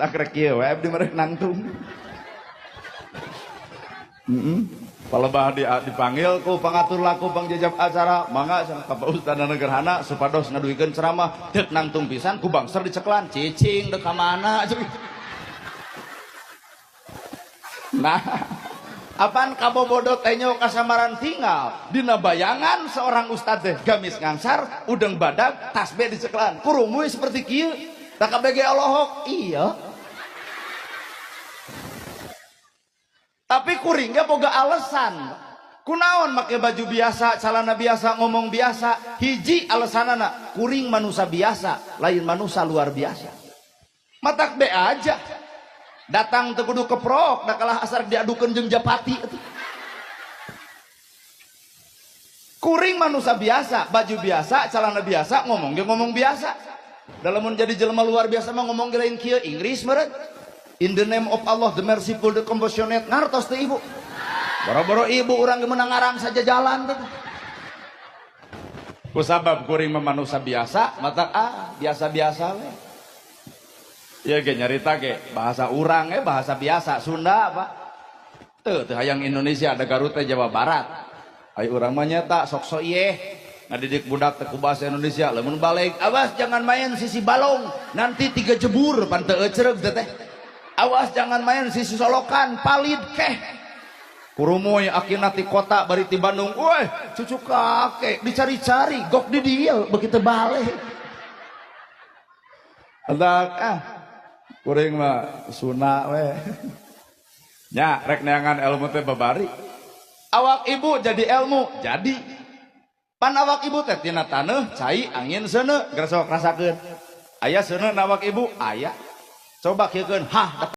tak rek kieu we abdi merek nangtung. Palebah dipanggil ku pangatur laku pangjajab acara mangga cenah ka Ustadz Negerhana supados ngaduikeun ceramah deuk nangtung pisan ku bangser diceklan cicing deuk ka mana. Nah, apaan kabobodo tenyo kasamaran tinggal dina bayangan seorang ustad teh gamis ngangsar udeng badag tasbih diceklan kurumuy seperti kieu tak kabege Allahok iya. Tapi kuringnya boga alasan kunaon make baju biasa celana biasa ngomong biasa hiji alasanana kuring manusia biasa lain manusia luar biasa matak be aja datang teu kudu keprok da kalah asar diadukeun jeung japati kuring manusia biasa baju biasa celana biasa ngomong ge ngomong biasa dalam menjadi jelema luar biasa mah ngomong ge lain kieu Inggris meureun. In the name of Allah, the merciful, the compassionate, ngartos teh ibu. Boro-boro ibu orang menang ngarang saja jalan tuh. Kusabab kuring manusia biasa, mata biasa-biasa we. Ya ge nyarita ge bahasa urang bahasa biasa Sunda apa? Teu hayang Indonesia ada Garut teh Jawa Barat. Ai urang mah nyata sok ieu ngadidik budak teh ku bahasa Indonesia lamun balik awas jangan main sisi balong nanti 3 jebur pan teu ecereug teh. Awas jangan main sisi solokan palid keh kurumoy akina ti kota bari ti Bandung weh cucu kakek dicari-cari gok di dia begitu balik adak kuring mah suna weh nya rek neangan ilmu teh babari awak ibu jadi ilmu jadi pan awak ibu teh tina taneuh cai angin seuneu geus sok rasakeun aya seuneu awak ibu aya coba kieukeun hah